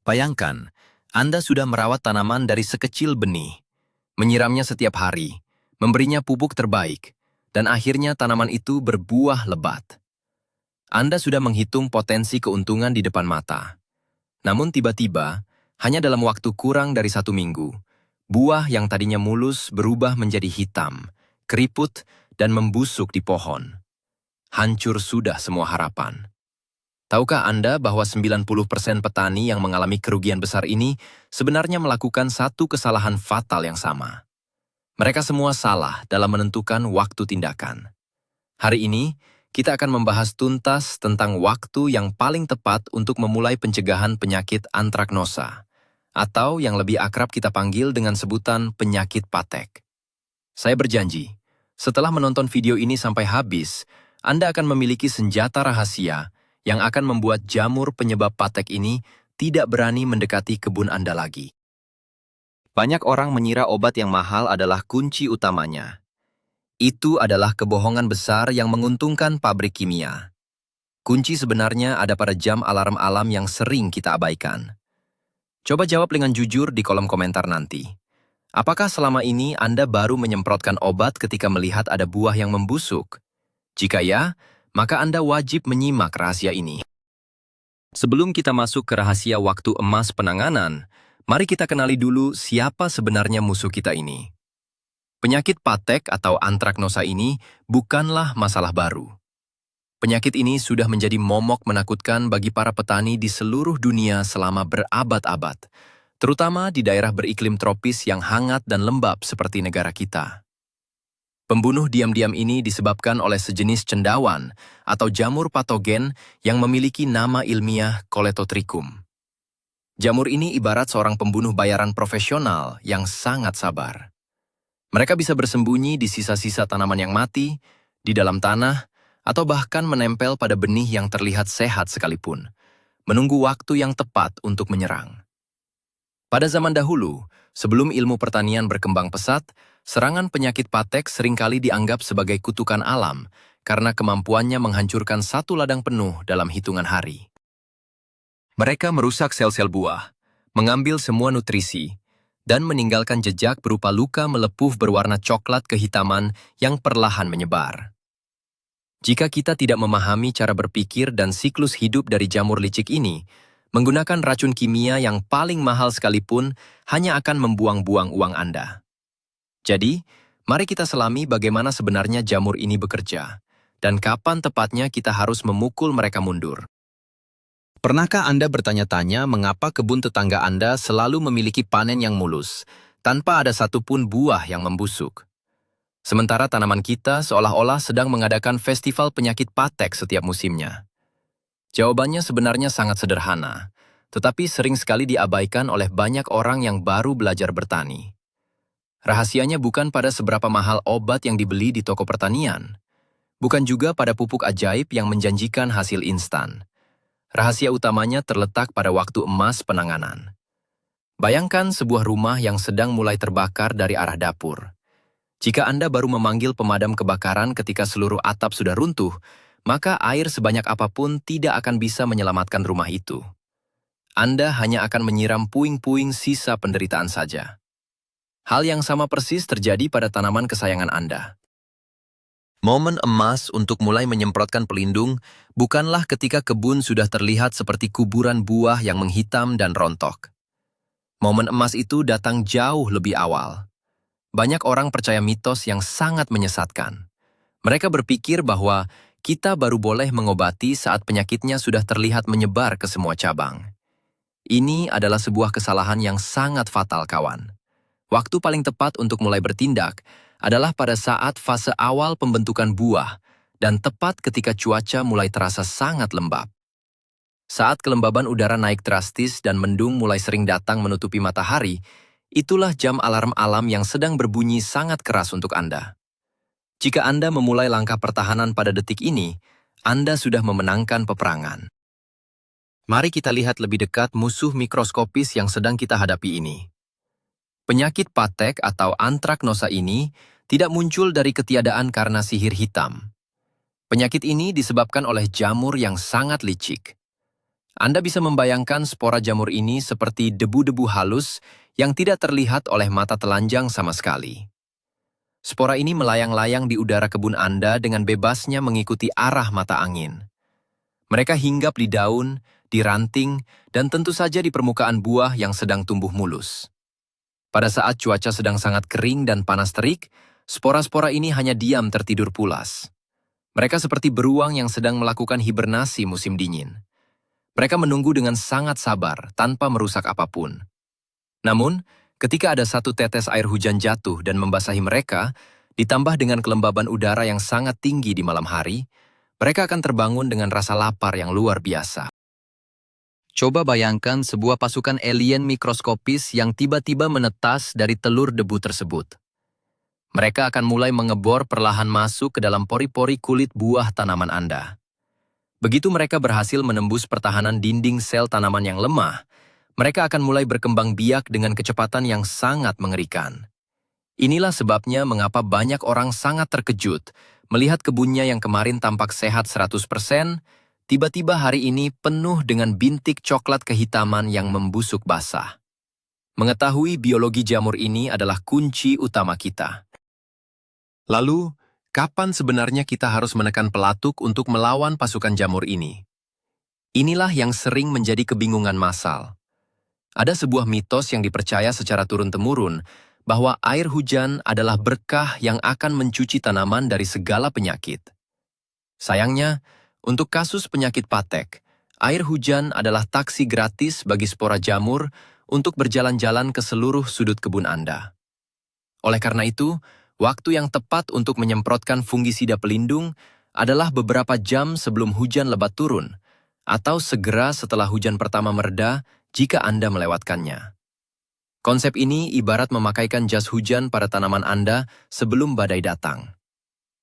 Bayangkan, Anda sudah merawat tanaman dari sekecil benih, menyiramnya setiap hari, memberinya pupuk terbaik, dan akhirnya tanaman itu berbuah lebat. Anda sudah menghitung potensi keuntungan di depan mata. Namun tiba-tiba, hanya dalam waktu kurang dari 1 minggu, buah yang tadinya mulus berubah menjadi hitam, keriput, dan membusuk di pohon. Hancur sudah semua harapan. Tahukah Anda bahwa 90% petani yang mengalami kerugian besar ini sebenarnya melakukan satu kesalahan fatal yang sama? Mereka semua salah dalam menentukan waktu tindakan. Hari ini, kita akan membahas tuntas tentang waktu yang paling tepat untuk memulai pencegahan penyakit antraknosa, atau yang lebih akrab kita panggil dengan sebutan penyakit patek. Saya berjanji, setelah menonton video ini sampai habis, Anda akan memiliki senjata rahasia yang akan membuat jamur penyebab patek ini tidak berani mendekati kebun Anda lagi. Banyak orang mengira obat yang mahal adalah kunci utamanya. Itu adalah kebohongan besar yang menguntungkan pabrik kimia. Kunci sebenarnya ada pada jam alarm alam yang sering kita abaikan. Coba jawab dengan jujur di kolom komentar nanti. Apakah selama ini Anda baru menyemprotkan obat ketika melihat ada buah yang membusuk? Jika ya, maka Anda wajib menyimak rahasia ini. Sebelum kita masuk ke rahasia waktu emas penanganan, mari kita kenali dulu siapa sebenarnya musuh kita ini. Penyakit patek atau antraknosa ini bukanlah masalah baru. Penyakit ini sudah menjadi momok menakutkan bagi para petani di seluruh dunia selama berabad-abad, terutama di daerah beriklim tropis yang hangat dan lembab seperti negara kita. Pembunuh diam-diam ini disebabkan oleh sejenis cendawan atau jamur patogen yang memiliki nama ilmiah Coletotrichum. Jamur ini ibarat seorang pembunuh bayaran profesional yang sangat sabar. Mereka bisa bersembunyi di sisa-sisa tanaman yang mati, di dalam tanah, atau bahkan menempel pada benih yang terlihat sehat sekalipun, menunggu waktu yang tepat untuk menyerang. Pada zaman dahulu, sebelum ilmu pertanian berkembang pesat, serangan penyakit patek seringkali dianggap sebagai kutukan alam karena kemampuannya menghancurkan satu ladang penuh dalam hitungan hari. Mereka merusak sel-sel buah, mengambil semua nutrisi, dan meninggalkan jejak berupa luka melepuh berwarna coklat kehitaman yang perlahan menyebar. Jika kita tidak memahami cara berpikir dan siklus hidup dari jamur licik ini, menggunakan racun kimia yang paling mahal sekalipun hanya akan membuang-buang uang Anda. Jadi, mari kita selami bagaimana sebenarnya jamur ini bekerja, dan kapan tepatnya kita harus memukul mereka mundur. Pernahkah Anda bertanya-tanya mengapa kebun tetangga Anda selalu memiliki panen yang mulus, tanpa ada satupun buah yang membusuk? Sementara tanaman kita seolah-olah sedang mengadakan festival penyakit patek setiap musimnya. Jawabannya sebenarnya sangat sederhana, tetapi sering sekali diabaikan oleh banyak orang yang baru belajar bertani. Rahasianya bukan pada seberapa mahal obat yang dibeli di toko pertanian, bukan juga pada pupuk ajaib yang menjanjikan hasil instan. Rahasia utamanya terletak pada waktu emas penanganan. Bayangkan sebuah rumah yang sedang mulai terbakar dari arah dapur. Jika Anda baru memanggil pemadam kebakaran ketika seluruh atap sudah runtuh, maka air sebanyak apapun tidak akan bisa menyelamatkan rumah itu. Anda hanya akan menyiram puing-puing sisa penderitaan saja. Hal yang sama persis terjadi pada tanaman kesayangan Anda. Momen emas untuk mulai menyemprotkan pelindung bukanlah ketika kebun sudah terlihat seperti kuburan buah yang menghitam dan rontok. Momen emas itu datang jauh lebih awal. Banyak orang percaya mitos yang sangat menyesatkan. Mereka berpikir bahwa kita baru boleh mengobati saat penyakitnya sudah terlihat menyebar ke semua cabang. Ini adalah sebuah kesalahan yang sangat fatal, kawan. Waktu paling tepat untuk mulai bertindak adalah pada saat fase awal pembentukan buah dan tepat ketika cuaca mulai terasa sangat lembab. Saat kelembaban udara naik drastis dan mendung mulai sering datang menutupi matahari, itulah jam alarm alam yang sedang berbunyi sangat keras untuk Anda. Jika Anda memulai langkah pertahanan pada detik ini, Anda sudah memenangkan peperangan. Mari kita lihat lebih dekat musuh mikroskopis yang sedang kita hadapi ini. Penyakit patek atau antraknosa ini tidak muncul dari ketiadaan karena sihir hitam. Penyakit ini disebabkan oleh jamur yang sangat licik. Anda bisa membayangkan spora jamur ini seperti debu-debu halus yang tidak terlihat oleh mata telanjang sama sekali. Spora ini melayang-layang di udara kebun Anda dengan bebasnya mengikuti arah mata angin. Mereka hinggap di daun, di ranting, dan tentu saja di permukaan buah yang sedang tumbuh mulus. Pada saat cuaca sedang sangat kering dan panas terik, spora-spora ini hanya diam tertidur pulas. Mereka seperti beruang yang sedang melakukan hibernasi musim dingin. Mereka menunggu dengan sangat sabar, tanpa merusak apapun. Namun, ketika ada satu tetes air hujan jatuh dan membasahi mereka, ditambah dengan kelembaban udara yang sangat tinggi di malam hari, mereka akan terbangun dengan rasa lapar yang luar biasa. Coba bayangkan sebuah pasukan alien mikroskopis yang tiba-tiba menetas dari telur debu tersebut. Mereka akan mulai mengebor perlahan masuk ke dalam pori-pori kulit buah tanaman Anda. Begitu mereka berhasil menembus pertahanan dinding sel tanaman yang lemah, mereka akan mulai berkembang biak dengan kecepatan yang sangat mengerikan. Inilah sebabnya mengapa banyak orang sangat terkejut melihat kebunnya yang kemarin tampak sehat 100%, tiba-tiba hari ini penuh dengan bintik coklat kehitaman yang membusuk basah. Mengetahui biologi jamur ini adalah kunci utama kita. Lalu, kapan sebenarnya kita harus menekan pelatuk untuk melawan pasukan jamur ini? Inilah yang sering menjadi kebingungan massal. Ada sebuah mitos yang dipercaya secara turun-temurun bahwa air hujan adalah berkah yang akan mencuci tanaman dari segala penyakit. Sayangnya, untuk kasus penyakit patek, air hujan adalah taksi gratis bagi spora jamur untuk berjalan-jalan ke seluruh sudut kebun Anda. Oleh karena itu, waktu yang tepat untuk menyemprotkan fungisida pelindung adalah beberapa jam sebelum hujan lebat turun, atau segera setelah hujan pertama mereda jika Anda melewatkannya. Konsep ini ibarat memakaikan jas hujan pada tanaman Anda sebelum badai datang.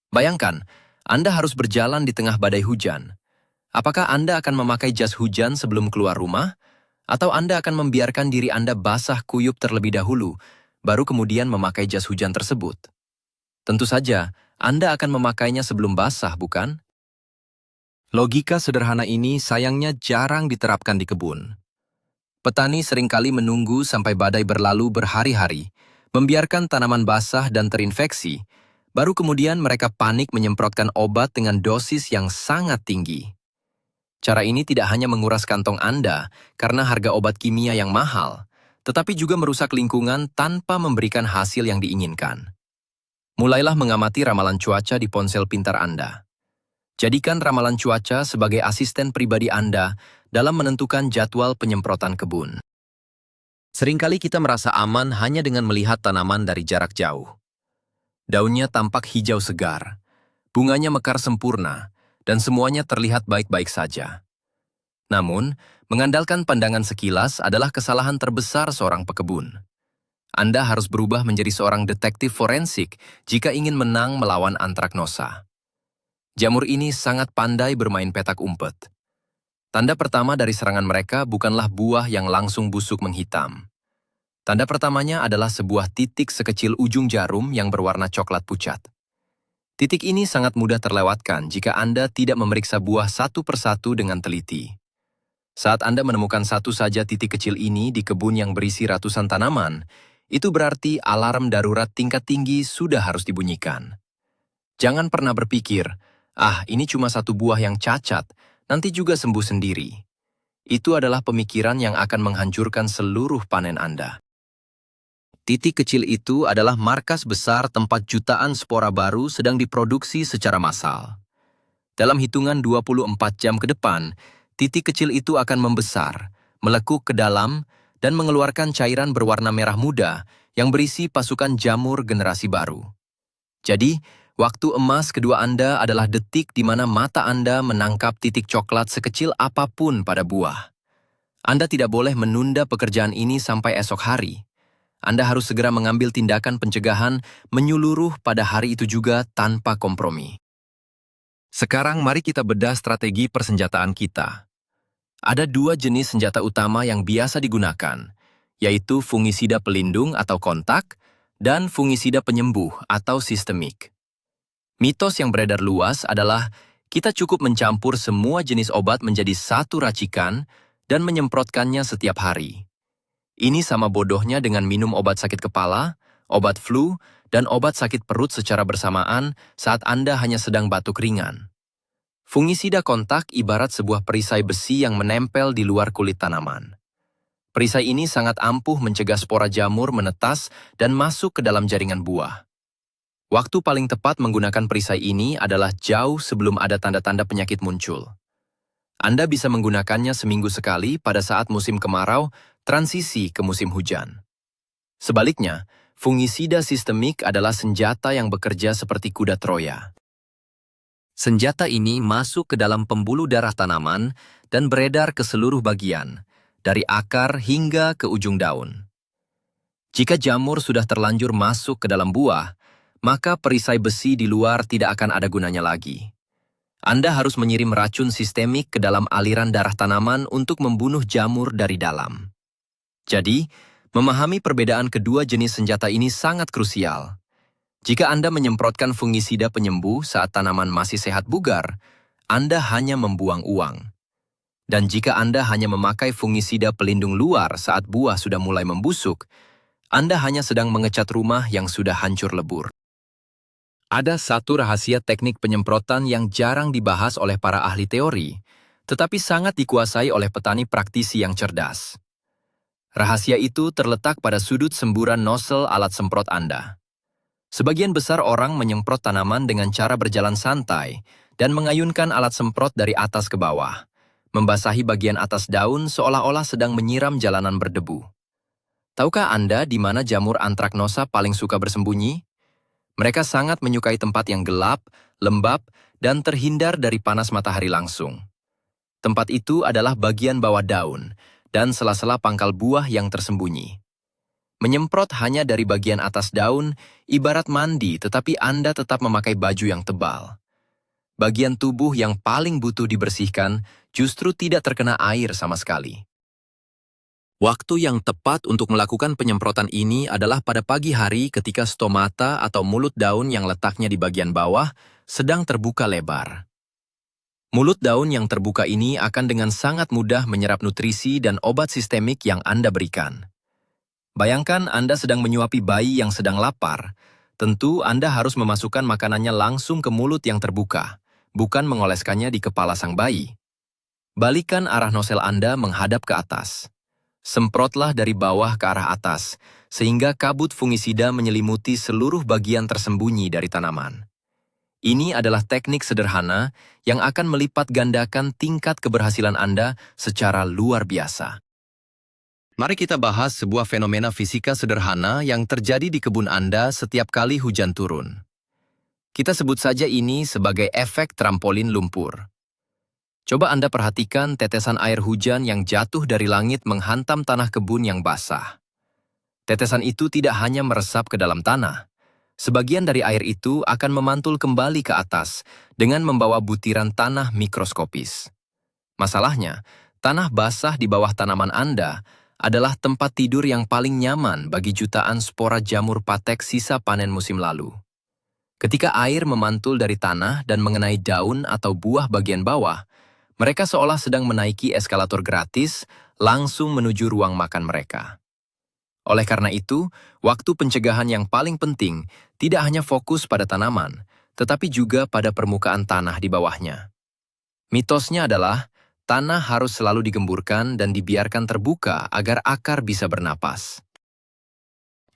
Bayangkan, Anda harus berjalan di tengah badai hujan. Apakah Anda akan memakai jas hujan sebelum keluar rumah? Atau Anda akan membiarkan diri Anda basah kuyup terlebih dahulu, baru kemudian memakai jas hujan tersebut? Tentu saja, Anda akan memakainya sebelum basah, bukan? Logika sederhana ini sayangnya jarang diterapkan di kebun. Petani seringkali menunggu sampai badai berlalu berhari-hari, membiarkan tanaman basah dan terinfeksi, baru kemudian mereka panik menyemprotkan obat dengan dosis yang sangat tinggi. Cara ini tidak hanya menguras kantong Anda karena harga obat kimia yang mahal, tetapi juga merusak lingkungan tanpa memberikan hasil yang diinginkan. Mulailah mengamati ramalan cuaca di ponsel pintar Anda. Jadikan ramalan cuaca sebagai asisten pribadi Anda dalam menentukan jadwal penyemprotan kebun. Seringkali kita merasa aman hanya dengan melihat tanaman dari jarak jauh. Daunnya tampak hijau segar, bunganya mekar sempurna, dan semuanya terlihat baik-baik saja. Namun, mengandalkan pandangan sekilas adalah kesalahan terbesar seorang pekebun. Anda harus berubah menjadi seorang detektif forensik jika ingin menang melawan antraknosa. Jamur ini sangat pandai bermain petak umpet. Tanda pertama dari serangan mereka bukanlah buah yang langsung busuk menghitam. Tanda pertamanya adalah sebuah titik sekecil ujung jarum yang berwarna coklat pucat. Titik ini sangat mudah terlewatkan jika Anda tidak memeriksa buah satu persatu dengan teliti. Saat Anda menemukan satu saja titik kecil ini di kebun yang berisi ratusan tanaman, itu berarti alarm darurat tingkat tinggi sudah harus dibunyikan. Jangan pernah berpikir, ini cuma satu buah yang cacat, nanti juga sembuh sendiri. Itu adalah pemikiran yang akan menghancurkan seluruh panen Anda. Titik kecil itu adalah markas besar tempat jutaan spora baru sedang diproduksi secara massal. Dalam hitungan 24 jam ke depan, titik kecil itu akan membesar, melekuk ke dalam, dan mengeluarkan cairan berwarna merah muda yang berisi pasukan jamur generasi baru. Jadi, waktu emas kedua Anda adalah detik di mana mata Anda menangkap titik coklat sekecil apapun pada buah. Anda tidak boleh menunda pekerjaan ini sampai esok hari. Anda harus segera mengambil tindakan pencegahan menyeluruh pada hari itu juga tanpa kompromi. Sekarang mari kita bedah strategi persenjataan kita. Ada dua jenis senjata utama yang biasa digunakan, yaitu fungisida pelindung atau kontak dan fungisida penyembuh atau sistemik. Mitos yang beredar luas adalah kita cukup mencampur semua jenis obat menjadi satu racikan, dan menyemprotkannya setiap hari. Ini sama bodohnya dengan minum obat sakit kepala, obat flu, dan obat sakit perut secara bersamaan saat Anda hanya sedang batuk ringan. Fungisida kontak ibarat sebuah perisai besi yang menempel di luar kulit tanaman. Perisai ini sangat ampuh mencegah spora jamur menetas dan masuk ke dalam jaringan buah. Waktu paling tepat menggunakan perisai ini adalah jauh sebelum ada tanda-tanda penyakit muncul. Anda bisa menggunakannya seminggu sekali pada saat musim kemarau, transisi ke musim hujan. Sebaliknya, fungisida sistemik adalah senjata yang bekerja seperti kuda Troya. Senjata ini masuk ke dalam pembuluh darah tanaman dan beredar ke seluruh bagian, dari akar hingga ke ujung daun. Jika jamur sudah terlanjur masuk ke dalam buah, maka perisai besi di luar tidak akan ada gunanya lagi. Anda harus menyiram racun sistemik ke dalam aliran darah tanaman untuk membunuh jamur dari dalam. Jadi, memahami perbedaan kedua jenis senjata ini sangat krusial. Jika Anda menyemprotkan fungisida penyembuh saat tanaman masih sehat bugar, Anda hanya membuang uang. Dan jika Anda hanya memakai fungisida pelindung luar saat buah sudah mulai membusuk, Anda hanya sedang mengecat rumah yang sudah hancur lebur. Ada satu rahasia teknik penyemprotan yang jarang dibahas oleh para ahli teori, tetapi sangat dikuasai oleh petani praktisi yang cerdas. Rahasia itu terletak pada sudut semburan nozzle alat semprot Anda. Sebagian besar orang menyemprot tanaman dengan cara berjalan santai dan mengayunkan alat semprot dari atas ke bawah, membasahi bagian atas daun seolah-olah sedang menyiram jalanan berdebu. Tahukah Anda di mana jamur antraknosa paling suka bersembunyi? Mereka sangat menyukai tempat yang gelap, lembab, dan terhindar dari panas matahari langsung. Tempat itu adalah bagian bawah daun dan sela-sela pangkal buah yang tersembunyi. Menyemprot hanya dari bagian atas daun, ibarat mandi tetapi Anda tetap memakai baju yang tebal. Bagian tubuh yang paling butuh dibersihkan justru tidak terkena air sama sekali. Waktu yang tepat untuk melakukan penyemprotan ini adalah pada pagi hari ketika stomata atau mulut daun yang letaknya di bagian bawah sedang terbuka lebar. Mulut daun yang terbuka ini akan dengan sangat mudah menyerap nutrisi dan obat sistemik yang Anda berikan. Bayangkan Anda sedang menyuapi bayi yang sedang lapar. Tentu Anda harus memasukkan makanannya langsung ke mulut yang terbuka, bukan mengoleskannya di kepala sang bayi. Balikan arah nozzle Anda menghadap ke atas. Semprotlah dari bawah ke arah atas, sehingga kabut fungisida menyelimuti seluruh bagian tersembunyi dari tanaman. Ini adalah teknik sederhana yang akan melipat gandakan tingkat keberhasilan Anda secara luar biasa. Mari kita bahas sebuah fenomena fisika sederhana yang terjadi di kebun Anda setiap kali hujan turun. Kita sebut saja ini sebagai efek trampolin lumpur. Coba Anda perhatikan tetesan air hujan yang jatuh dari langit menghantam tanah kebun yang basah. Tetesan itu tidak hanya meresap ke dalam tanah. Sebagian dari air itu akan memantul kembali ke atas dengan membawa butiran tanah mikroskopis. Masalahnya, tanah basah di bawah tanaman Anda adalah tempat tidur yang paling nyaman bagi jutaan spora jamur patek sisa panen musim lalu. Ketika air memantul dari tanah dan mengenai daun atau buah bagian bawah, mereka seolah sedang menaiki eskalator gratis langsung menuju ruang makan mereka. Oleh karena itu, waktu pencegahan yang paling penting tidak hanya fokus pada tanaman, tetapi juga pada permukaan tanah di bawahnya. Mitosnya adalah, tanah harus selalu digemburkan dan dibiarkan terbuka agar akar bisa bernapas.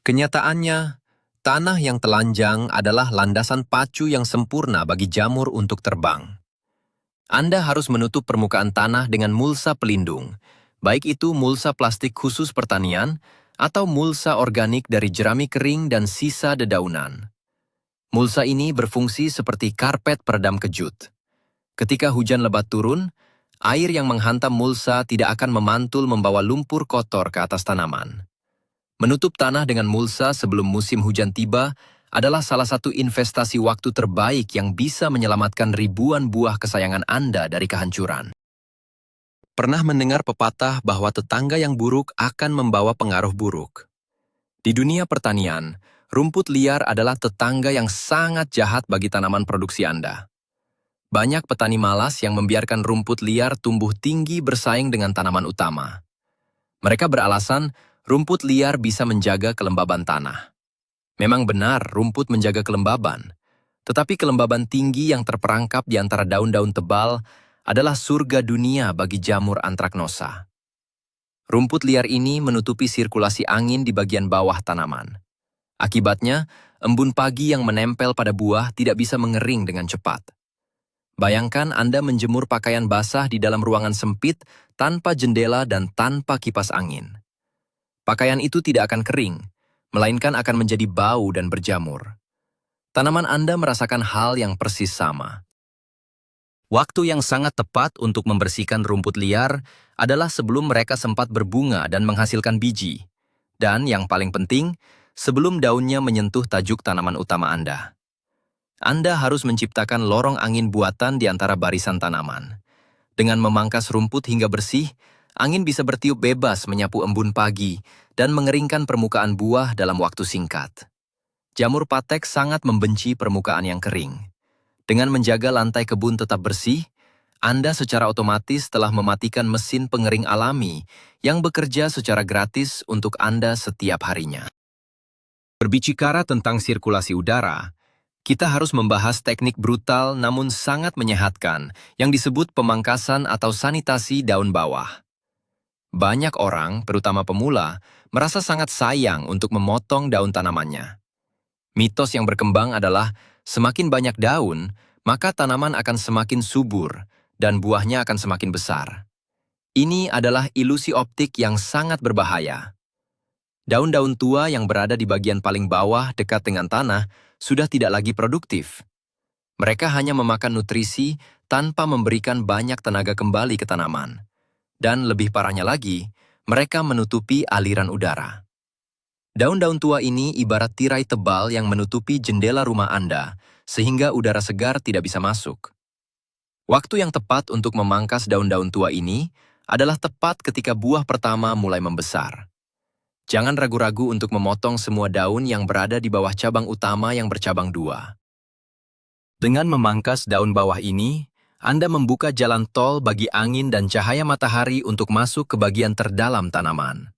Kenyataannya, tanah yang telanjang adalah landasan pacu yang sempurna bagi jamur untuk terbang. Anda harus menutup permukaan tanah dengan mulsa pelindung, baik itu mulsa plastik khusus pertanian atau mulsa organik dari jerami kering dan sisa dedaunan. Mulsa ini berfungsi seperti karpet peredam kejut. Ketika hujan lebat turun, air yang menghantam mulsa tidak akan memantul membawa lumpur kotor ke atas tanaman. Menutup tanah dengan mulsa sebelum musim hujan tiba adalah salah satu investasi waktu terbaik yang bisa menyelamatkan ribuan buah kesayangan Anda dari kehancuran. Pernah mendengar pepatah bahwa tetangga yang buruk akan membawa pengaruh buruk? Di dunia pertanian, rumput liar adalah tetangga yang sangat jahat bagi tanaman produksi Anda. Banyak petani malas yang membiarkan rumput liar tumbuh tinggi bersaing dengan tanaman utama. Mereka beralasan rumput liar bisa menjaga kelembaban tanah. Memang benar rumput menjaga kelembaban, tetapi kelembaban tinggi yang terperangkap di antara daun-daun tebal adalah surga dunia bagi jamur antraknosa. Rumput liar ini menutupi sirkulasi angin di bagian bawah tanaman. Akibatnya, embun pagi yang menempel pada buah tidak bisa mengering dengan cepat. Bayangkan Anda menjemur pakaian basah di dalam ruangan sempit tanpa jendela dan tanpa kipas angin. Pakaian itu tidak akan kering, melainkan akan menjadi bau dan berjamur. Tanaman Anda merasakan hal yang persis sama. Waktu yang sangat tepat untuk membersihkan rumput liar adalah sebelum mereka sempat berbunga dan menghasilkan biji. Dan yang paling penting, sebelum daunnya menyentuh tajuk tanaman utama Anda. Anda harus menciptakan lorong angin buatan di antara barisan tanaman. Dengan memangkas rumput hingga bersih, angin bisa bertiup bebas menyapu embun pagi dan mengeringkan permukaan buah dalam waktu singkat. Jamur patek sangat membenci permukaan yang kering. Dengan menjaga lantai kebun tetap bersih, Anda secara otomatis telah mematikan mesin pengering alami yang bekerja secara gratis untuk Anda setiap harinya. Berbicara tentang sirkulasi udara, kita harus membahas teknik brutal namun sangat menyehatkan yang disebut pemangkasan atau sanitasi daun bawah. Banyak orang, terutama pemula, merasa sangat sayang untuk memotong daun tanamannya. Mitos yang berkembang adalah semakin banyak daun, maka tanaman akan semakin subur dan buahnya akan semakin besar. Ini adalah ilusi optik yang sangat berbahaya. Daun-daun tua yang berada di bagian paling bawah dekat dengan tanah sudah tidak lagi produktif. Mereka hanya memakan nutrisi tanpa memberikan banyak tenaga kembali ke tanaman. Dan lebih parahnya lagi, mereka menutupi aliran udara. Daun-daun tua ini ibarat tirai tebal yang menutupi jendela rumah Anda, sehingga udara segar tidak bisa masuk. Waktu yang tepat untuk memangkas daun-daun tua ini adalah tepat ketika buah pertama mulai membesar. Jangan ragu-ragu untuk memotong semua daun yang berada di bawah cabang utama yang bercabang dua. Dengan memangkas daun bawah ini, Anda membuka jalan tol bagi angin dan cahaya matahari untuk masuk ke bagian terdalam tanaman.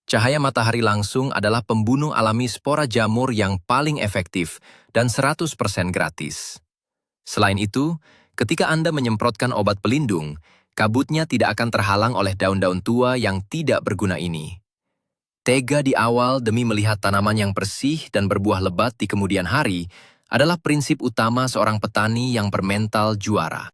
Cahaya matahari langsung adalah pembunuh alami spora jamur yang paling efektif dan 100% gratis. Selain itu, ketika Anda menyemprotkan obat pelindung, kabutnya tidak akan terhalang oleh daun-daun tua yang tidak berguna ini. Tega di awal demi melihat tanaman yang bersih dan berbuah lebat di kemudian hari adalah prinsip utama seorang petani yang bermental juara.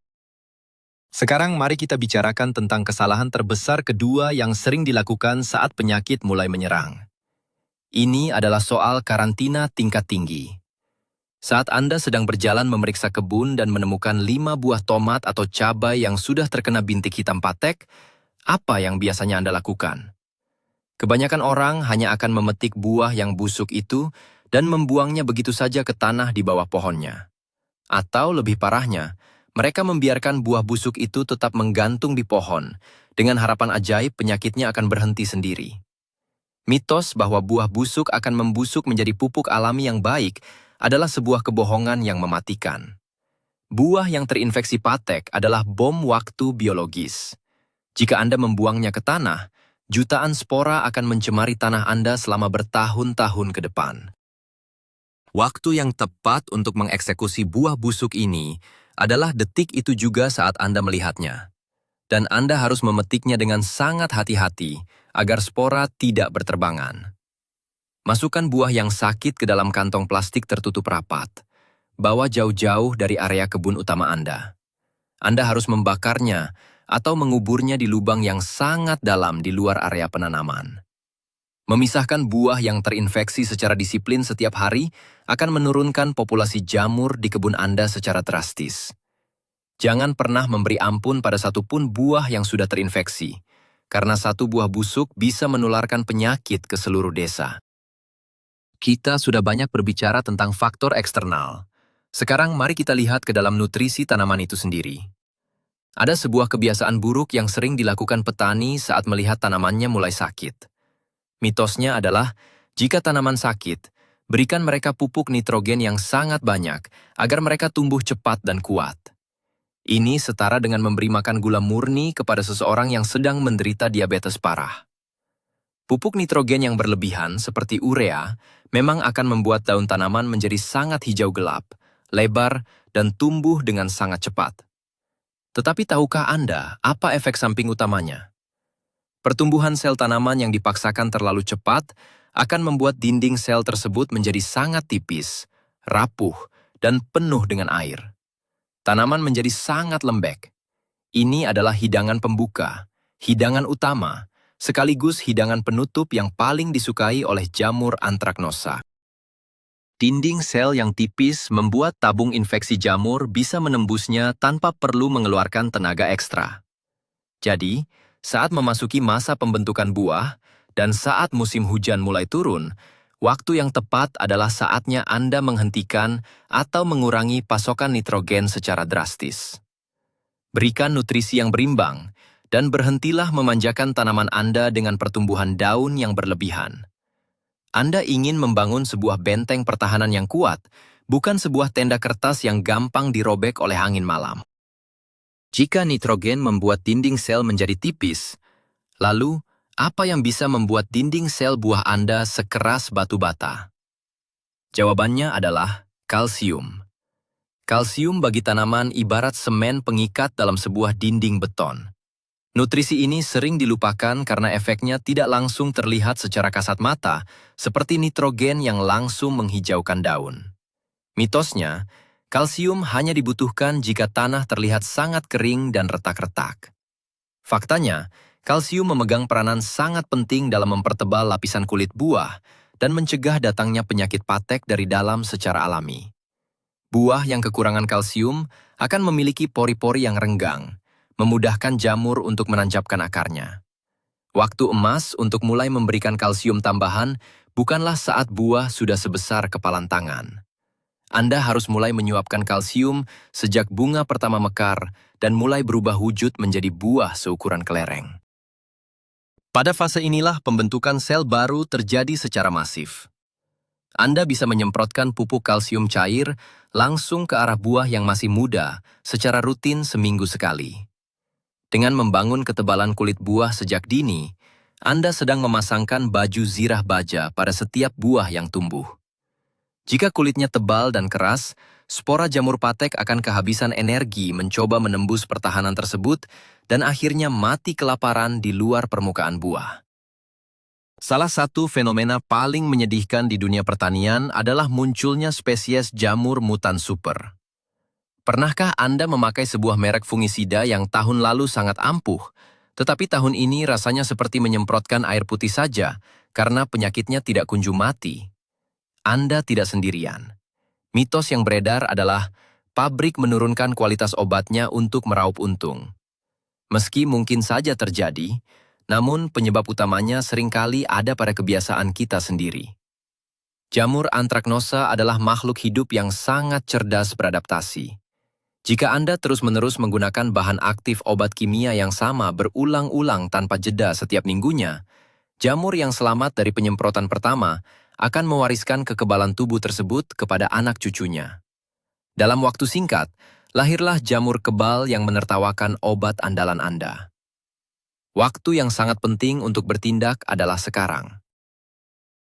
Sekarang mari kita bicarakan tentang kesalahan terbesar kedua yang sering dilakukan saat penyakit mulai menyerang. Ini adalah soal karantina tingkat tinggi. Saat Anda sedang berjalan memeriksa kebun dan menemukan 5 buah tomat atau cabai yang sudah terkena bintik hitam patek, apa yang biasanya Anda lakukan? Kebanyakan orang hanya akan memetik buah yang busuk itu dan membuangnya begitu saja ke tanah di bawah pohonnya. Atau lebih parahnya, mereka membiarkan buah busuk itu tetap menggantung di pohon, dengan harapan ajaib penyakitnya akan berhenti sendiri. Mitos bahwa buah busuk akan membusuk menjadi pupuk alami yang baik adalah sebuah kebohongan yang mematikan. Buah yang terinfeksi patek adalah bom waktu biologis. Jika Anda membuangnya ke tanah, jutaan spora akan mencemari tanah Anda selama bertahun-tahun ke depan. Waktu yang tepat untuk mengeksekusi buah busuk ini adalah detik itu juga saat Anda melihatnya. Dan Anda harus memetiknya dengan sangat hati-hati agar spora tidak berterbangan. Masukkan buah yang sakit ke dalam kantong plastik tertutup rapat. Bawa jauh-jauh dari area kebun utama Anda. Anda harus membakarnya atau menguburnya di lubang yang sangat dalam di luar area penanaman. Memisahkan buah yang terinfeksi secara disiplin setiap hari akan menurunkan populasi jamur di kebun Anda secara drastis. Jangan pernah memberi ampun pada satupun buah yang sudah terinfeksi, karena satu buah busuk bisa menularkan penyakit ke seluruh desa. Kita sudah banyak berbicara tentang faktor eksternal. Sekarang mari kita lihat ke dalam nutrisi tanaman itu sendiri. Ada sebuah kebiasaan buruk yang sering dilakukan petani saat melihat tanamannya mulai sakit. Mitosnya adalah, jika tanaman sakit, berikan mereka pupuk nitrogen yang sangat banyak agar mereka tumbuh cepat dan kuat. Ini setara dengan memberi makan gula murni kepada seseorang yang sedang menderita diabetes parah. Pupuk nitrogen yang berlebihan seperti urea memang akan membuat daun tanaman menjadi sangat hijau gelap, lebar, dan tumbuh dengan sangat cepat. Tetapi tahukah Anda apa efek samping utamanya? Pertumbuhan sel tanaman yang dipaksakan terlalu cepat akan membuat dinding sel tersebut menjadi sangat tipis, rapuh, dan penuh dengan air. Tanaman menjadi sangat lembek. Ini adalah hidangan pembuka, hidangan utama, sekaligus hidangan penutup yang paling disukai oleh jamur antraknosa. Dinding sel yang tipis membuat tabung infeksi jamur bisa menembusnya tanpa perlu mengeluarkan tenaga ekstra. Jadi, saat memasuki masa pembentukan buah dan saat musim hujan mulai turun, waktu yang tepat adalah saatnya Anda menghentikan atau mengurangi pasokan nitrogen secara drastis. Berikan nutrisi yang berimbang, dan berhentilah memanjakan tanaman Anda dengan pertumbuhan daun yang berlebihan. Anda ingin membangun sebuah benteng pertahanan yang kuat, bukan sebuah tenda kertas yang gampang dirobek oleh angin malam. Jika nitrogen membuat dinding sel menjadi tipis, lalu apa yang bisa membuat dinding sel buah Anda sekeras batu bata? Jawabannya adalah kalsium. Kalsium bagi tanaman ibarat semen pengikat dalam sebuah dinding beton. Nutrisi ini sering dilupakan karena efeknya tidak langsung terlihat secara kasat mata, seperti nitrogen yang langsung menghijaukan daun. Mitosnya, kalsium hanya dibutuhkan jika tanah terlihat sangat kering dan retak-retak. Faktanya, kalsium memegang peranan sangat penting dalam mempertebal lapisan kulit buah dan mencegah datangnya penyakit patek dari dalam secara alami. Buah yang kekurangan kalsium akan memiliki pori-pori yang renggang, memudahkan jamur untuk menancapkan akarnya. Waktu emas untuk mulai memberikan kalsium tambahan bukanlah saat buah sudah sebesar kepalan tangan. Anda harus mulai menyuapkan kalsium sejak bunga pertama mekar dan mulai berubah wujud menjadi buah seukuran kelereng. Pada fase inilah pembentukan sel baru terjadi secara masif. Anda bisa menyemprotkan pupuk kalsium cair langsung ke arah buah yang masih muda secara rutin seminggu sekali. Dengan membangun ketebalan kulit buah sejak dini, Anda sedang memasangkan baju zirah baja pada setiap buah yang tumbuh. Jika kulitnya tebal dan keras, spora jamur patek akan kehabisan energi mencoba menembus pertahanan tersebut dan akhirnya mati kelaparan di luar permukaan buah. Salah satu fenomena paling menyedihkan di dunia pertanian adalah munculnya spesies jamur mutan super. Pernahkah Anda memakai sebuah merek fungisida yang tahun lalu sangat ampuh, tetapi tahun ini rasanya seperti menyemprotkan air putih saja karena penyakitnya tidak kunjung mati? Anda tidak sendirian. Mitos yang beredar adalah pabrik menurunkan kualitas obatnya untuk meraup untung. Meski mungkin saja terjadi, namun penyebab utamanya seringkali ada pada kebiasaan kita sendiri. Jamur antraknosa adalah makhluk hidup yang sangat cerdas beradaptasi. Jika Anda terus-menerus menggunakan bahan aktif obat kimia yang sama berulang-ulang tanpa jeda setiap minggunya, jamur yang selamat dari penyemprotan pertama akan mewariskan kekebalan tubuh tersebut kepada anak cucunya. Dalam waktu singkat, lahirlah jamur kebal yang menertawakan obat andalan Anda. Waktu yang sangat penting untuk bertindak adalah sekarang.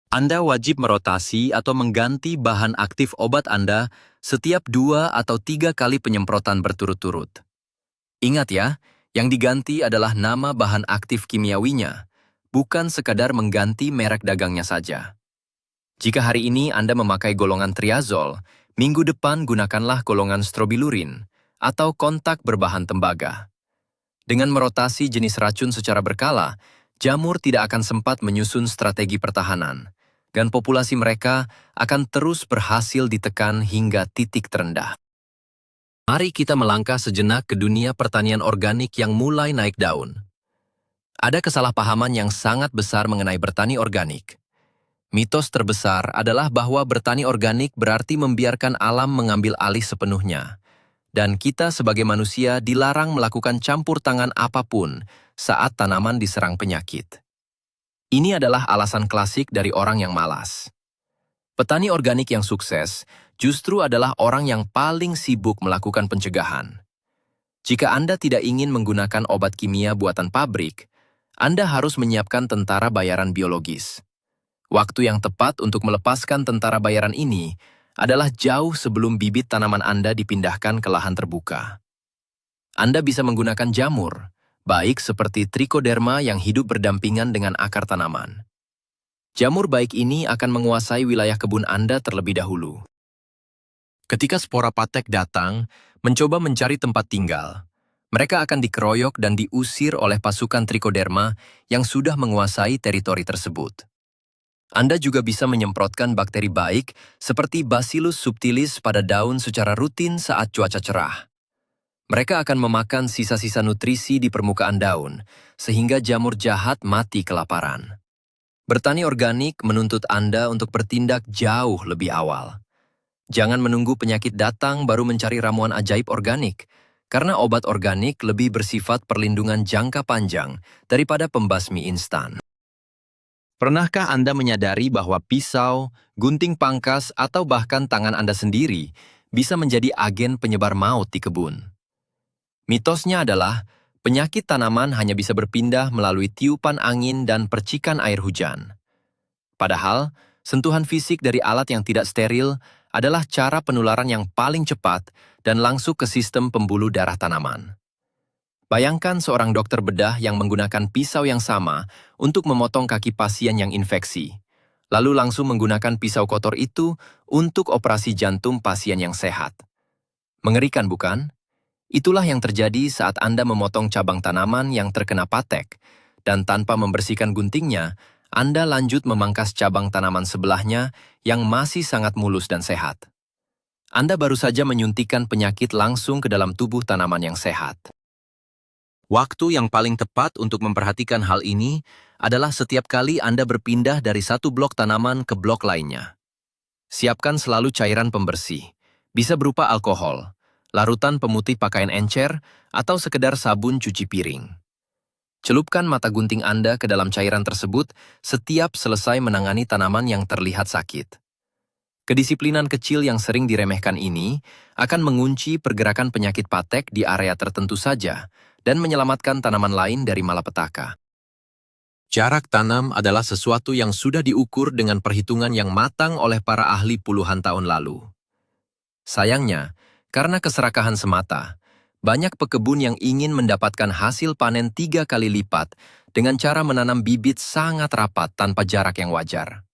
Anda wajib merotasi atau mengganti bahan aktif obat Anda setiap 2 atau 3 kali penyemprotan berturut-turut. Ingat ya, yang diganti adalah nama bahan aktif kimiawinya, bukan sekadar mengganti merek dagangnya saja. Jika hari ini Anda memakai golongan triazol, minggu depan gunakanlah golongan strobilurin atau kontak berbahan tembaga. Dengan merotasi jenis racun secara berkala, jamur tidak akan sempat menyusun strategi pertahanan, dan populasi mereka akan terus berhasil ditekan hingga titik terendah. Mari kita melangkah sejenak ke dunia pertanian organik yang mulai naik daun. Ada kesalahpahaman yang sangat besar mengenai bertani organik. Mitos terbesar adalah bahwa bertani organik berarti membiarkan alam mengambil alih sepenuhnya. Dan kita sebagai manusia dilarang melakukan campur tangan apapun saat tanaman diserang penyakit. Ini adalah alasan klasik dari orang yang malas. Petani organik yang sukses justru adalah orang yang paling sibuk melakukan pencegahan. Jika Anda tidak ingin menggunakan obat kimia buatan pabrik, Anda harus menyiapkan tentara bayaran biologis. Waktu yang tepat untuk melepaskan tentara bayaran ini adalah jauh sebelum bibit tanaman Anda dipindahkan ke lahan terbuka. Anda bisa menggunakan jamur, baik seperti Trichoderma yang hidup berdampingan dengan akar tanaman. Jamur baik ini akan menguasai wilayah kebun Anda terlebih dahulu. Ketika spora patek datang, mencoba mencari tempat tinggal, mereka akan dikeroyok dan diusir oleh pasukan Trichoderma yang sudah menguasai teritori tersebut. Anda juga bisa menyemprotkan bakteri baik seperti Bacillus subtilis pada daun secara rutin saat cuaca cerah. Mereka akan memakan sisa-sisa nutrisi di permukaan daun, sehingga jamur jahat mati kelaparan. Bertani organik menuntut Anda untuk bertindak jauh lebih awal. Jangan menunggu penyakit datang baru mencari ramuan ajaib organik, karena obat organik lebih bersifat perlindungan jangka panjang daripada pembasmi instan. Pernahkah Anda menyadari bahwa pisau, gunting pangkas, atau bahkan tangan Anda sendiri bisa menjadi agen penyebar maut di kebun? Mitosnya adalah penyakit tanaman hanya bisa berpindah melalui tiupan angin dan percikan air hujan. Padahal, sentuhan fisik dari alat yang tidak steril adalah cara penularan yang paling cepat dan langsung ke sistem pembuluh darah tanaman. Bayangkan seorang dokter bedah yang menggunakan pisau yang sama untuk memotong kaki pasien yang infeksi, lalu langsung menggunakan pisau kotor itu untuk operasi jantung pasien yang sehat. Mengerikan bukan? Itulah yang terjadi saat Anda memotong cabang tanaman yang terkena patek, dan tanpa membersihkan guntingnya, Anda lanjut memangkas cabang tanaman sebelahnya yang masih sangat mulus dan sehat. Anda baru saja menyuntikkan penyakit langsung ke dalam tubuh tanaman yang sehat. Waktu yang paling tepat untuk memperhatikan hal ini adalah setiap kali Anda berpindah dari satu blok tanaman ke blok lainnya. Siapkan selalu cairan pembersih, bisa berupa alkohol, larutan pemutih pakaian encer, atau sekedar sabun cuci piring. Celupkan mata gunting Anda ke dalam cairan tersebut setiap selesai menangani tanaman yang terlihat sakit. Kedisiplinan kecil yang sering diremehkan ini akan mengunci pergerakan penyakit patek di area tertentu saja dan menyelamatkan tanaman lain dari malapetaka. Jarak tanam adalah sesuatu yang sudah diukur dengan perhitungan yang matang oleh para ahli puluhan tahun lalu. Sayangnya, karena keserakahan semata, banyak pekebun yang ingin mendapatkan hasil panen 3 kali lipat dengan cara menanam bibit sangat rapat tanpa jarak yang wajar.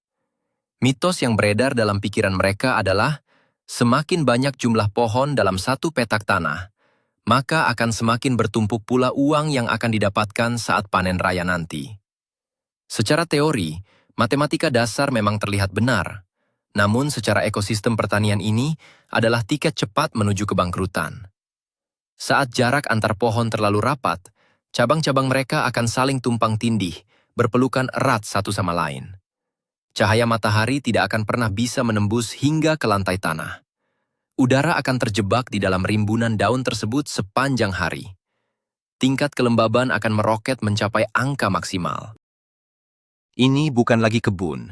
Mitos yang beredar dalam pikiran mereka adalah semakin banyak jumlah pohon dalam satu petak tanah, maka akan semakin bertumpuk pula uang yang akan didapatkan saat panen raya nanti. Secara teori, matematika dasar memang terlihat benar, namun secara ekosistem pertanian ini adalah tiket cepat menuju kebangkrutan. Saat jarak antar pohon terlalu rapat, cabang-cabang mereka akan saling tumpang tindih, berpelukan erat satu sama lain. Cahaya matahari tidak akan pernah bisa menembus hingga ke lantai tanah. Udara akan terjebak di dalam rimbunan daun tersebut sepanjang hari. Tingkat kelembaban akan meroket mencapai angka maksimal. Ini bukan lagi kebun.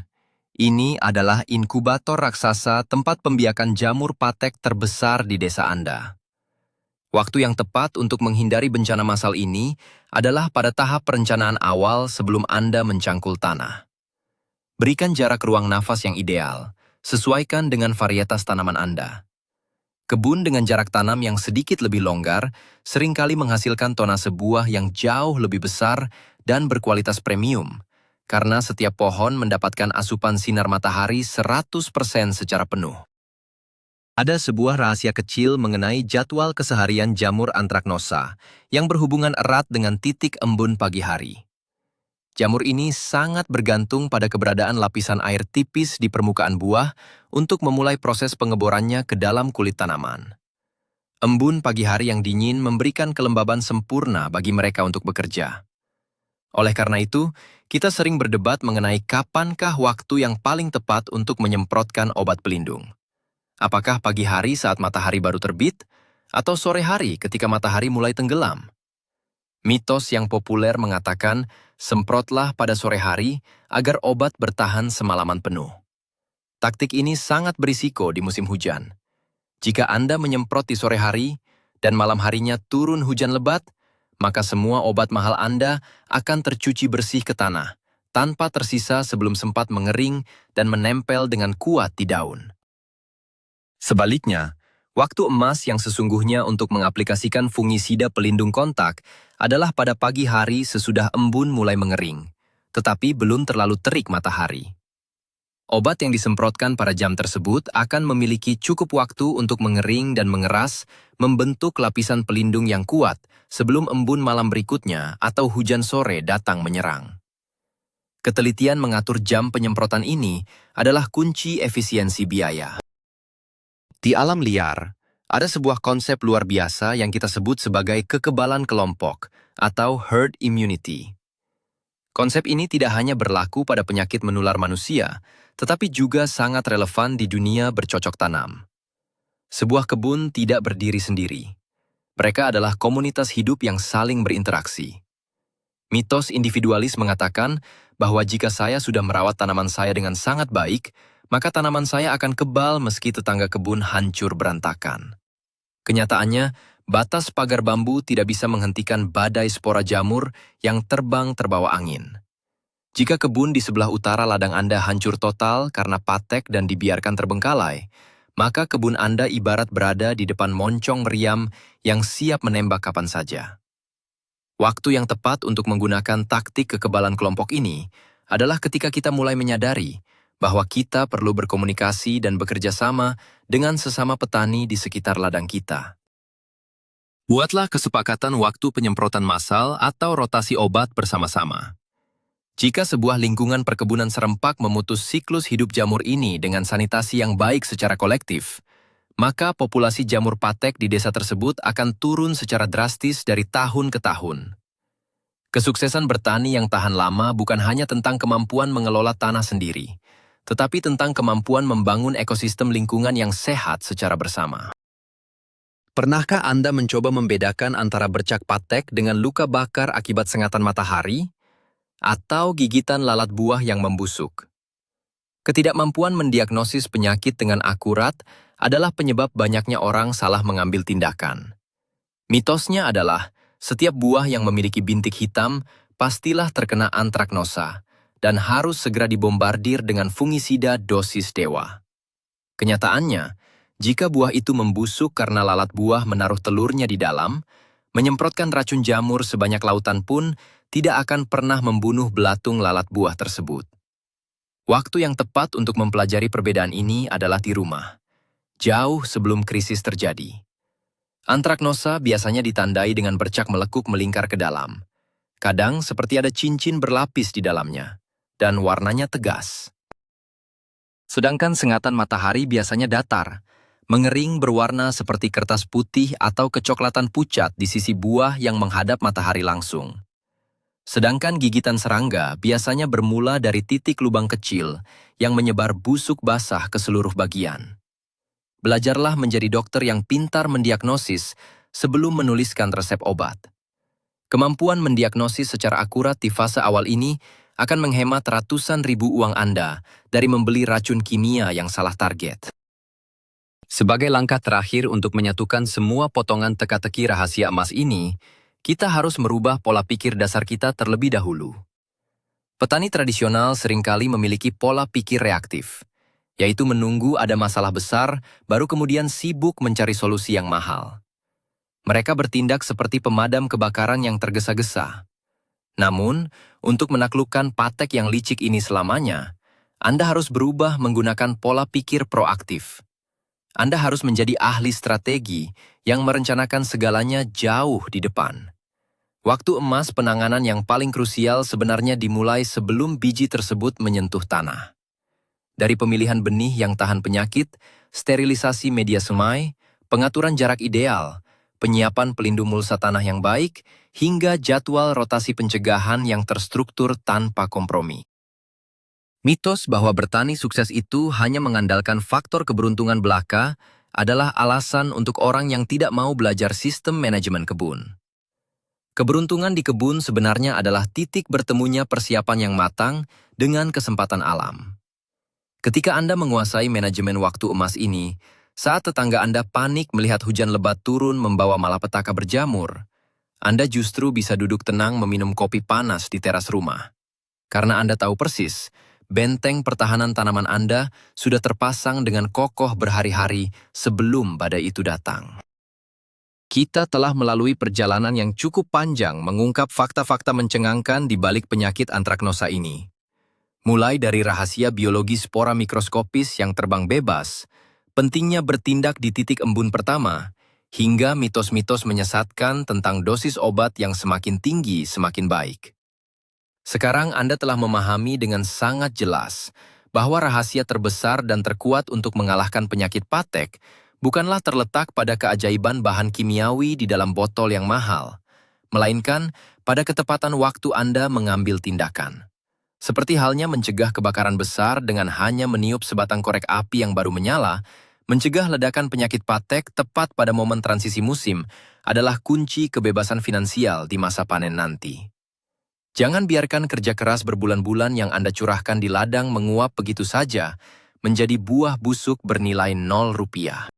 Ini adalah inkubator raksasa tempat pembiakan jamur patek terbesar di desa Anda. Waktu yang tepat untuk menghindari bencana massal ini adalah pada tahap perencanaan awal sebelum Anda mencangkul tanah. Berikan jarak ruang nafas yang ideal, sesuaikan dengan varietas tanaman Anda. Kebun dengan jarak tanam yang sedikit lebih longgar seringkali menghasilkan tonase buah yang jauh lebih besar dan berkualitas premium, karena setiap pohon mendapatkan asupan sinar matahari 100% secara penuh. Ada sebuah rahasia kecil mengenai jadwal keseharian jamur Anthracnosa yang berhubungan erat dengan titik embun pagi hari. Jamur ini sangat bergantung pada keberadaan lapisan air tipis di permukaan buah untuk memulai proses pengeborannya ke dalam kulit tanaman. Embun pagi hari yang dingin memberikan kelembaban sempurna bagi mereka untuk bekerja. Oleh karena itu, kita sering berdebat mengenai kapankah waktu yang paling tepat untuk menyemprotkan obat pelindung. Apakah pagi hari saat matahari baru terbit, atau sore hari ketika matahari mulai tenggelam? Mitos yang populer mengatakan, semprotlah pada sore hari agar obat bertahan semalaman penuh. Taktik ini sangat berisiko di musim hujan. Jika Anda menyemprot di sore hari, dan malam harinya turun hujan lebat, maka semua obat mahal Anda akan tercuci bersih ke tanah, tanpa tersisa sebelum sempat mengering dan menempel dengan kuat di daun. Sebaliknya, waktu emas yang sesungguhnya untuk mengaplikasikan fungisida pelindung kontak adalah pada pagi hari sesudah embun mulai mengering, tetapi belum terlalu terik matahari. Obat yang disemprotkan pada jam tersebut akan memiliki cukup waktu untuk mengering dan mengeras, membentuk lapisan pelindung yang kuat sebelum embun malam berikutnya atau hujan sore datang menyerang. Ketelitian mengatur jam penyemprotan ini adalah kunci efisiensi biaya. Di alam liar, ada sebuah konsep luar biasa yang kita sebut sebagai kekebalan kelompok atau herd immunity. Konsep ini tidak hanya berlaku pada penyakit menular manusia, tetapi juga sangat relevan di dunia bercocok tanam. Sebuah kebun tidak berdiri sendiri. Mereka adalah komunitas hidup yang saling berinteraksi. Mitos individualis mengatakan bahwa jika saya sudah merawat tanaman saya dengan sangat baik, maka tanaman saya akan kebal meski tetangga kebun hancur berantakan. Kenyataannya, batas pagar bambu tidak bisa menghentikan badai spora jamur yang terbang terbawa angin. Jika kebun di sebelah utara ladang Anda hancur total karena patek dan dibiarkan terbengkalai, maka kebun Anda ibarat berada di depan moncong meriam yang siap menembak kapan saja. Waktu yang tepat untuk menggunakan taktik kekebalan kelompok ini adalah ketika kita mulai menyadari bahwa kita perlu berkomunikasi dan bekerja sama dengan sesama petani di sekitar ladang kita. Buatlah kesepakatan waktu penyemprotan massal atau rotasi obat bersama-sama. Jika sebuah lingkungan perkebunan serempak memutus siklus hidup jamur ini dengan sanitasi yang baik secara kolektif, maka populasi jamur patek di desa tersebut akan turun secara drastis dari tahun ke tahun. Kesuksesan bertani yang tahan lama bukan hanya tentang kemampuan mengelola tanah sendiri, tetapi tentang kemampuan membangun ekosistem lingkungan yang sehat secara bersama. Pernahkah Anda mencoba membedakan antara bercak patek dengan luka bakar akibat sengatan matahari, atau gigitan lalat buah yang membusuk? Ketidakmampuan mendiagnosis penyakit dengan akurat adalah penyebab banyaknya orang salah mengambil tindakan. Mitosnya adalah, setiap buah yang memiliki bintik hitam pastilah terkena antraknosa, dan harus segera dibombardir dengan fungisida dosis dewa. Kenyataannya, jika buah itu membusuk karena lalat buah menaruh telurnya di dalam, menyemprotkan racun jamur sebanyak lautan pun tidak akan pernah membunuh belatung lalat buah tersebut. Waktu yang tepat untuk mempelajari perbedaan ini adalah di rumah, jauh sebelum krisis terjadi. Antraknosa biasanya ditandai dengan bercak melekuk melingkar ke dalam. Kadang seperti ada cincin berlapis di dalamnya, dan warnanya tegas. Sedangkan sengatan matahari biasanya datar, mengering berwarna seperti kertas putih atau kecoklatan pucat di sisi buah yang menghadap matahari langsung. Sedangkan gigitan serangga biasanya bermula dari titik lubang kecil yang menyebar busuk basah ke seluruh bagian. Belajarlah menjadi dokter yang pintar mendiagnosis sebelum menuliskan resep obat. Kemampuan mendiagnosis secara akurat di fase awal ini akan menghemat ratusan ribu uang Anda dari membeli racun kimia yang salah target. Sebagai langkah terakhir untuk menyatukan semua potongan teka-teki rahasia emas ini, kita harus merubah pola pikir dasar kita terlebih dahulu. Petani tradisional seringkali memiliki pola pikir reaktif, yaitu menunggu ada masalah besar, baru kemudian sibuk mencari solusi yang mahal. Mereka bertindak seperti pemadam kebakaran yang tergesa-gesa. Namun, untuk menaklukkan patek yang licik ini selamanya, Anda harus berubah menggunakan pola pikir proaktif. Anda harus menjadi ahli strategi yang merencanakan segalanya jauh di depan. Waktu emas penanganan yang paling krusial sebenarnya dimulai sebelum biji tersebut menyentuh tanah. Dari pemilihan benih yang tahan penyakit, sterilisasi media semai, pengaturan jarak ideal, penyiapan pelindung mulsa tanah yang baik, hingga jadwal rotasi pencegahan yang terstruktur tanpa kompromi. Mitos bahwa bertani sukses itu hanya mengandalkan faktor keberuntungan belaka adalah alasan untuk orang yang tidak mau belajar sistem manajemen kebun. Keberuntungan di kebun sebenarnya adalah titik bertemunya persiapan yang matang dengan kesempatan alam. Ketika Anda menguasai manajemen waktu emas ini, Saat tetangga Anda panik melihat hujan lebat turun membawa malapetaka berjamur, Anda justru bisa duduk tenang meminum kopi panas di teras rumah. Karena Anda tahu persis, benteng pertahanan tanaman Anda sudah terpasang dengan kokoh berhari-hari sebelum badai itu datang. Kita telah melalui perjalanan yang cukup panjang mengungkap fakta-fakta mencengangkan di balik penyakit antraknosa ini. Mulai dari rahasia biologi spora mikroskopis yang terbang bebas, pentingnya bertindak di titik embun pertama, hingga mitos-mitos menyesatkan tentang dosis obat yang semakin tinggi semakin baik. Sekarang Anda telah memahami dengan sangat jelas bahwa rahasia terbesar dan terkuat untuk mengalahkan penyakit patek bukanlah terletak pada keajaiban bahan kimiawi di dalam botol yang mahal, melainkan pada ketepatan waktu Anda mengambil tindakan. Seperti halnya mencegah kebakaran besar dengan hanya meniup sebatang korek api yang baru menyala, mencegah ledakan penyakit patek tepat pada momen transisi musim adalah kunci kebebasan finansial di masa panen nanti. Jangan biarkan kerja keras berbulan-bulan yang Anda curahkan di ladang menguap begitu saja, menjadi buah busuk bernilai 0 rupiah.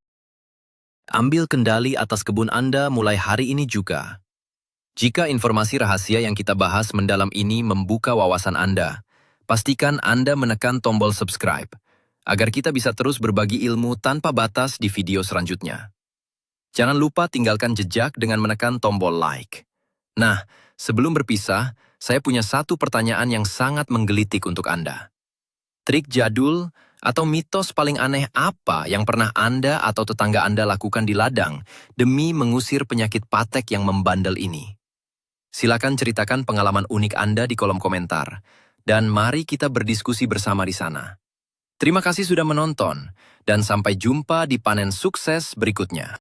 Ambil kendali atas kebun Anda mulai hari ini juga. Jika informasi rahasia yang kita bahas mendalam ini membuka wawasan Anda, pastikan Anda menekan tombol subscribe, agar kita bisa terus berbagi ilmu tanpa batas di video selanjutnya. Jangan lupa tinggalkan jejak dengan menekan tombol like. Nah, sebelum berpisah, saya punya satu pertanyaan yang sangat menggelitik untuk Anda. Trik jadul atau mitos paling aneh apa yang pernah Anda atau tetangga Anda lakukan di ladang demi mengusir penyakit patek yang membandel ini? Silakan ceritakan pengalaman unik Anda di kolom komentar, dan mari kita berdiskusi bersama di sana. Terima kasih sudah menonton, dan sampai jumpa di panen sukses berikutnya.